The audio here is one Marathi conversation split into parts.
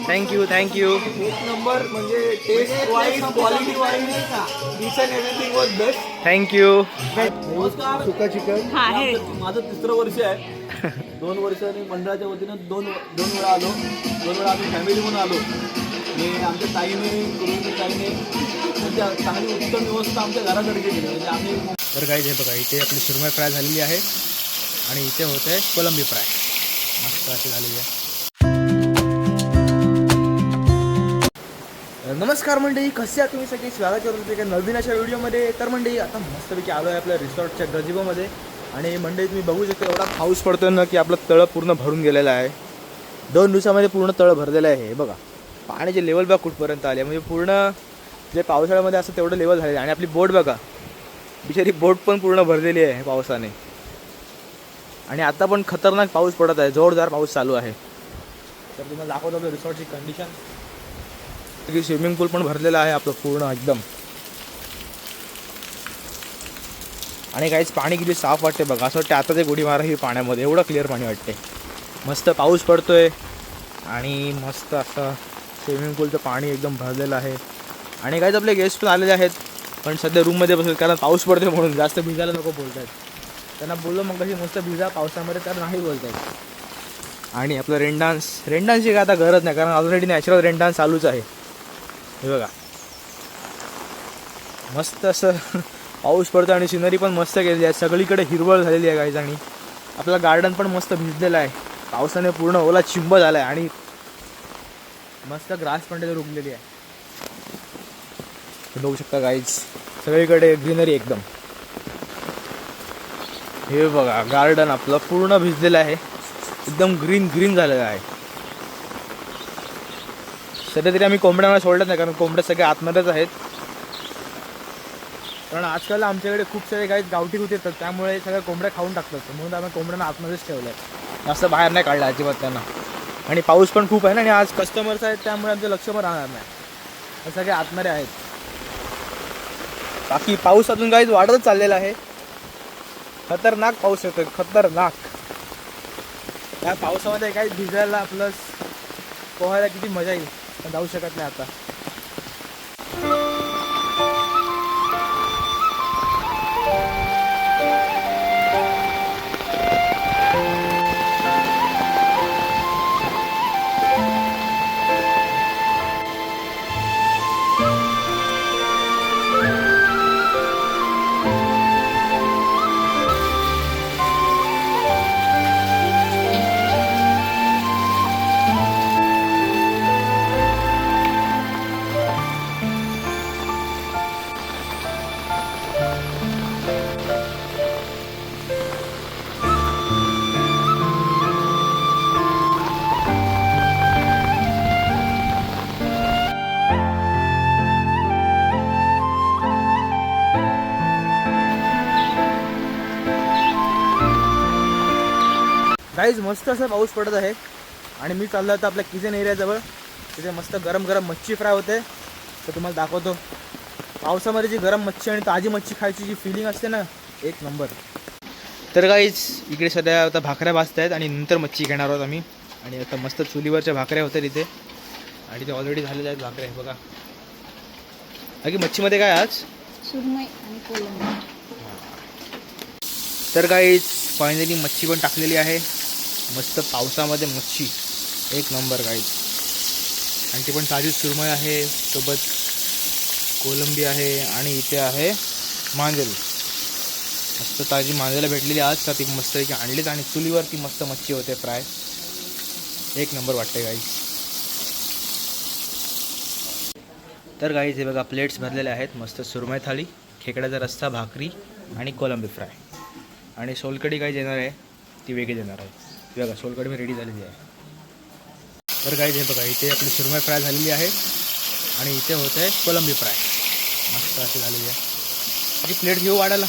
Thank you thank you. एक नंबर म्हणजे test wise quality wise each and everything was best. Thank you. सुका चिकन आहे. माझं तिसरं वर्ष आहे. 2 वर्षांनी मंडळाच्या वतीनं दोन वेळा आलो. 2 वेळा आम्ही फॅमिली म्हणून आलो. आणि आमच्या ताईने ताईने त्यांच्या चांगली उत्तम व्यवस्था आमच्या घराकडे केली. म्हणजे आम्ही तर काही हे बघा, इथे आपली सुरमई फ्राय झालेली आहे आणि इथे होत आहे कोलंबी फ्राय. मस्त अशी झालेली आहे. नमस्कार मंडळी, कसे आहात तुम्ही सगळे? स्वागत करतो एका नवीन अशा व्हिडिओमध्ये. तर मंडळी आता मस्तपैकी आलो आहे आपल्या रिसॉर्टच्या गजिबोमध्ये. आणि मंडळी तुम्ही बघू शकता एवढा पाऊस पडतोय ना की आपलं तळं पूर्ण भरून गेलेलं आहे. 2 दिवसामध्ये पूर्ण तळं भरलेलं आहे. हे बघा पाण्याचे लेवल बघा कुठपर्यंत आले, म्हणजे पूर्ण जे पावसाळ्यामध्ये असं तेवढं लेवल झालेलं आहे. आणि आपली बोट बघा, बिचारी बोट पण पूर्ण भरलेली आहे पावसाने. आणि आता पण खतरनाक पाऊस पडत आहे, जोरदार पाऊस चालू आहे. तर तुम्हाला दाखवतो आपल्या रिसॉर्टची कंडिशन. स्विमिंग पूल पण भरलेला आहे आपलं पूर्ण एकदम. आणि काहीच पाणी किती साफ वाटते बघा, असं वाटते आता ते उडी मारा ही पाण्यामध्ये, एवढं क्लिअर पाणी वाटते. मस्त पाऊस पडतोय आणि मस्त असं स्विमिंग पूलचं पाणी एकदम भरलेलं आहे. आणि काहीच आपले गेस्ट पण आलेले आहेत, पण सध्या रूममध्ये बसले कारण पाऊस पडतोय म्हणून जास्त भिजायला नको बोलत आहेत. त्यांना बोललो मग कशी मस्त भिजा पावसामध्ये, तर नाही बोलत आहेत. आणि आपलं रेन डान्सची काय आता गरज नाही, कारण ऑलरेडी नॅचरल रेन डान्स चालूच आहे. हे बघा मस्त असं पाऊस पडतो आणि सिनरी पण मस्त केलेली आहे. सगळीकडे हिरवळ झालेली आहे काहीच. आणि आपलं गार्डन पण मस्त भिजलेलं आहे पावसाने, पूर्ण ओला चिंब झाला आहे. आणि मस्त ग्रास पण त्याच्यावर उगलेली आहे. बघू शकता गाईज, सगळीकडे ग्रीनरी एकदम. हे बघा गार्डन आपलं पूर्ण भिजलेलं आहे, एकदम ग्रीन झालेलं आहे. सध्या तरी आम्ही कोंबड्यांना सोडलं नाही, कारण कोंबड्या सगळे आतमध्येच आहेत. कारण आजकाल आमच्याकडे खूप सारे काही गावठी कुत्रे येतात, त्यामुळे सगळ्या कोंबड्या खाऊन टाकतात. म्हणून आम्ही कोंबड्यांना आतमध्येच ठेवलं आहे, जास्त बाहेर नाही काढलं अजिबात त्यांना. आणि पाऊस पण खूप आहे ना, आणि आज कस्टमर्स आहेत त्यामुळे आमचं लक्ष पण राहणार नाही, सगळे आतमध्ये आहेत. बाकी पाऊस अजून काहीच वाढतच चाललेला आहे. खतरनाक पाऊस येतोय, खतरनाक. या पावसामध्ये काही भिजायला प्लस पोहायला किती मजा येईल, पण जाऊ शकत नाही आता. गाईज मस्त असं पाऊस पडत आहे. आणि मी चाललो होतो आपल्या किचन एरियाजवळ, तिथे मस्त गरम मच्छी फ्राय होते. तर तुम्हाला दाखवतो. पावसामध्ये जी गरम मच्छी आणि ताजी मच्छी खायची जी फिलिंग असते ना, एक नंबर. तर गाईज इकडे सध्या आता भाकऱ्या भाजत आहेत आणि नंतर मच्छी घेणार आहोत आम्ही. आणि आता मस्त चुलीवरच्या भाकऱ्या होत्या तिथे, आणि ते ऑलरेडी झालेल्या आहेत भाकऱ्या. बघा बाकी मच्छीमध्ये काय आज सुरमई आणि कोलंबी. तर गाईज फायनली मच्छी पण टाकलेली आहे. मस्त पावसामध्ये मच्छी एक नंबर गाईज. आणि ती पण ताजी सुरमई आहे, सोबत कोलंबी आहे, आणि इथे आहे मांदेल. मस्त ताजी मांदेला भेटलेली आज, का ती मस्त की आणलीच. आणि चुलीवरती मस्त मच्छी होते फ्राय, एक नंबर वाटते गाईज. तर गाईज हे बघा प्लेट्स भरलेले आहेत. मस्त सुरमई थाळी, खेकड्याचा रस्सा, भाकरी आणि कोलंबी फ्राय. आणि सोलकढी काही देणार आहे, ती वेगळी देणार आहे. बघा सोलकढी मी रेडी झालेली आहे. तर काही हे बघा इथे आपली सुरमई फ्राय झालेली आहे, आणि इथे होत आहे कोलंबी फ्राय. मस्त अशी झालेली आहे. ती प्लेट घेऊ वाढायला.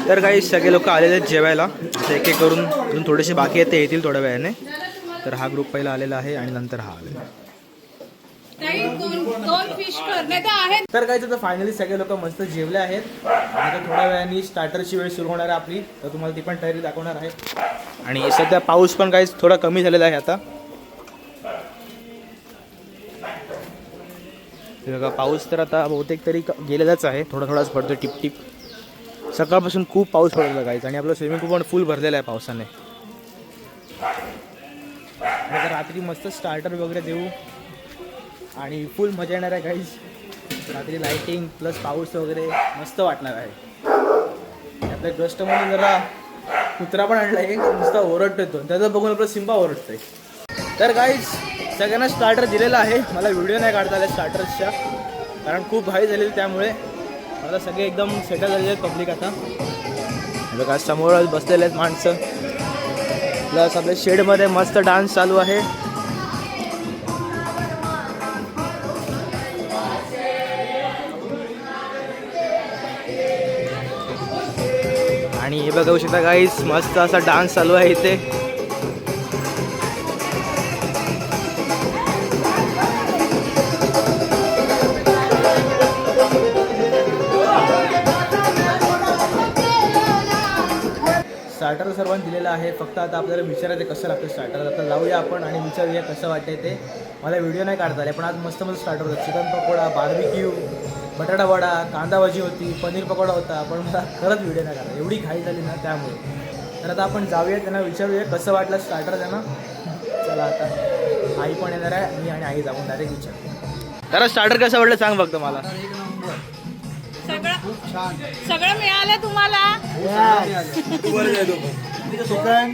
तर काही सगळे लोक आलेले आहेत जेवायला. असं एक एक करून अजून थोडेसे बाकी आहेत, ते येतील थोड्या वेळाने. तर हा ग्रुप पहिला आलेला आहे आणि नंतर हा आलेला. तर काय तर फायनली सगळे लोक मस्त जेवले आहेत. आता थोड्या वेळाने स्टार्टरची वेळ सुरू होणार आहे आपली, तर तुम्हाला ती पण तयारी दाखवणार आहे. आणि सध्या पाऊस पण काही थोडा कमी झालेला आहे आता. हे बघा पाऊस तर आता बहुतेक तरी गेलेलाच आहे, थोडा थोडाच पडतो टिपटिप. सकाळपासून खूप पाऊस पडत होता गाईज आणि आपलं स्विमिंग पूल पण फुल भरलेलं आहे पावसाने. आता रात्री मस्त स्टार्टर वगैरे देऊ आणि फुल मजा येणार आहे गाईज. रात्री लाईटिंग प्लस पाऊस वगैरे मस्त वाटणार आहे. आपल्या कस्टमरने जरा कुत्रा पण आणला आहे, नुसता ओरडतोय तो, त्याचं बघून आपला सिम्बा ओरडतोय. तर गाईज सगळ्यांना स्टार्टर दिलेला आहे. मला व्हिडिओ नाही काढता आल्या स्टार्टर्सच्या, कारण खूप घाई झालेली, त्यामुळे आता सगळे एकदम सेटल झालेले आहेत पब्लिक. आता बघा समोर बसलेले आहेत माणसं, प्लस आपल्या शेडमध्ये मस्त डान्स चालू आहे. आणि हे बघू शकता गाईस मस्त असा डान्स चालू आहे इथे. स्टार्टर सर्वांनी दिलेलं आहे, फक्त आता आपल्याला विचारायचं कसं लागतं स्टार्टर. आता जाऊया आपण आणि विचारूया कसं वाटतंय ते. मला व्हिडिओ नाही काढता आले, पण आज मस्त मस्त स्टार्टर होतं. चिकन पकोडा, बार्बिक्यू, बटाटा वडा, कांदा भाजी होती, पनीर पकोडा होता. पण मला खरंच व्हिडिओ नाही काढता, एवढी घाई झाली ना त्यामुळे. तर आता आपण जाऊया, त्यांना विचारूया कसं वाटलं स्टार्टर त्यांना. चला आता आई पण येणार आहे, मी आणि आई जाऊन डायरेक्ट विचार. तर स्टार्टर कसं वाटलं सांग फक्त मला. सगळं मिळालं तुम्हाला. चिकन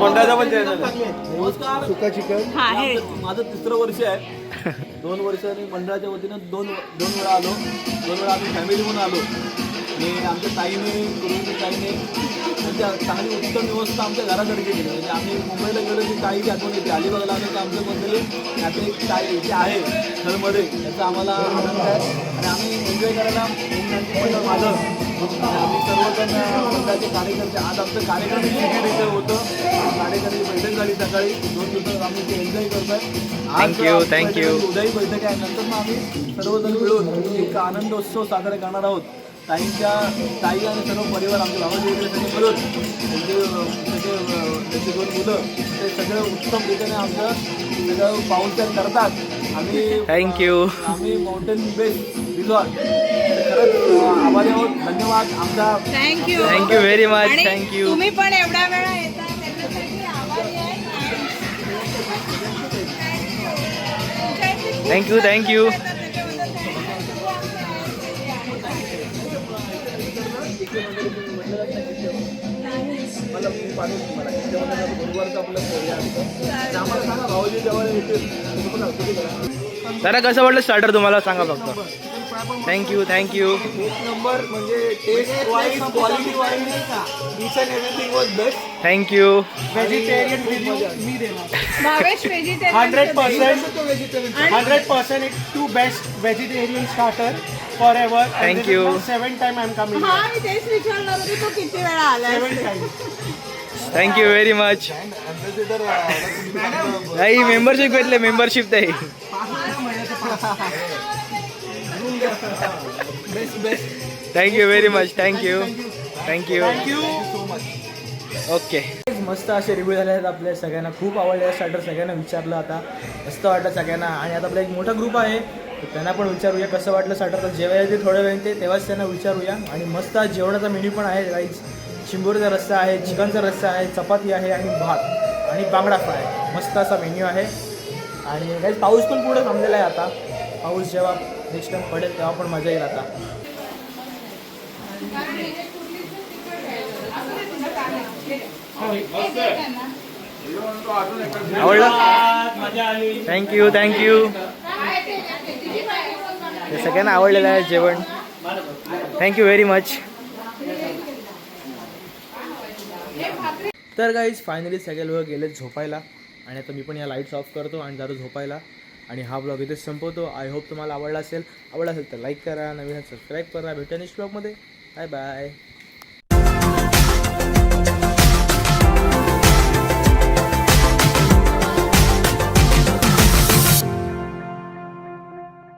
मंडळाचा पण सुका चिकन. आहे. माझं 3रं वर्ष आहे. 2 वर्षांनी मंडळाच्या वतीनं दोन वेळा आलो. 2 वेळा आम्ही फॅमिली म्हणून आलो. आणि आमच्या ताईने गुरुजी ताईने त्यांच्या चांगली उत्तम व्यवस्था आमच्या घराकडे केली. म्हणजे आम्ही मुंबईला गेलो की ताईची आठवण येते. अलिबागला आलो तर आमच्या मंडळी आता एक ताई जे आहे घरमध्ये त्याचा आम्हाला आनंद आहे. आणि आम्ही एन्जॉय करायला मंडळ माझं आम्ही सर्वजण मंडळाचे कार्यकर्ते. आज आमचं कार्यक्रम शिबिर इथे होतं. कार्यकर्ते बैठक झाली सकाळी. 2 दिवस आम्ही ते एन्जॉय करतोय. थँक्यू. उद्याही बैठक आहे. नंतर मग आम्ही सर्वजण मिळून एक आनंदोत्सव साजरा करणार आहोत. ताई आणि सर्व परिवार आमचे भावाचे वगैरे सगळे मिळून त्यांचे 2 मुलं ते सगळं उत्तम रीतीने आमचं सगळं पाहुणचार करतात. थँक्यू. आम्ही माउंटेन बेस रिसॉर्ट खरंच आभारी आहोत. धन्यवाद. आमचा थँक्यू व्हेरी मच. आणि थँक्यू. तुम्ही पण एवढ्या वेळा येता त्याच्यासाठी आभारी आहे. थँक्यू. मला खूप आनंद मला गुरुवारचं आपलं आम्हाला सांगा भाऊजी जेव्हा येतील. तर कसं वाटलं स्टार्टर तुम्हाला सांगा फक्त. थँक्यू. एक नंबर म्हणजे test wise quality wise each and everything was best. Thank you. Vegetarian review मी देणार. Bhavesh vegetarian 100% it to best vegetarian starter forever. Thank you. 7 time I am coming. हा मी तेच विचारणार होते तो किती वेळा आला. 7 टाइम. Thank you very much. नाही मेंबरशिप घेतले. मेंबरशिप नाही. Thank you very much. Thank you. Okay. मस्त असे रिव्ह्यू झाले आहेत आपले. सगळ्यांना खूप आवडले स्टार्टर. सगळ्यांना विचारलं आता मस्त वाटलं सगळ्यांना. आणि आता आपला एक मोठा ग्रुप आहे तर त्यांना पण विचारूया कसं वाटलं स्टार्टर. तर जेव्हा येते थोड्या वेळ ते तेव्हाच त्यांना विचारूया. आणि मस्त आज जेवणाचा मेन्यू पण आहे गाईज. चिंबोरीचा रस्सा आहे, चिकनचा रस्सा आहे, चपाती आहे आणि भात आणि बांगडा फ्राय. मस्त असा मेन्यू आहे. आणि काही पाऊस पण पुढे थांबलेला आहे. आता पाऊस जेव्हा नेक्स्ट टाइम पडेल तेव्हा पण मजा येईल. आता आवडलं. थँक्यू. हे सगळ्यांना आवडलेलं आहे जेवण. Thank you very much. तर गाईज फायनली सगळे लोक गेले झोपायला आणि आता मी पण या लाईट्स ऑफ करतो आणि जातो झोपायला. आणि हा ब्लॉग इथेच संपवतो. आय होप तुम्हाला आवडला असेल तर लाईक करा, नवीन सबस्क्राईब करा. भेटू नेक्स्ट ब्लॉगमध्ये. Bye bye.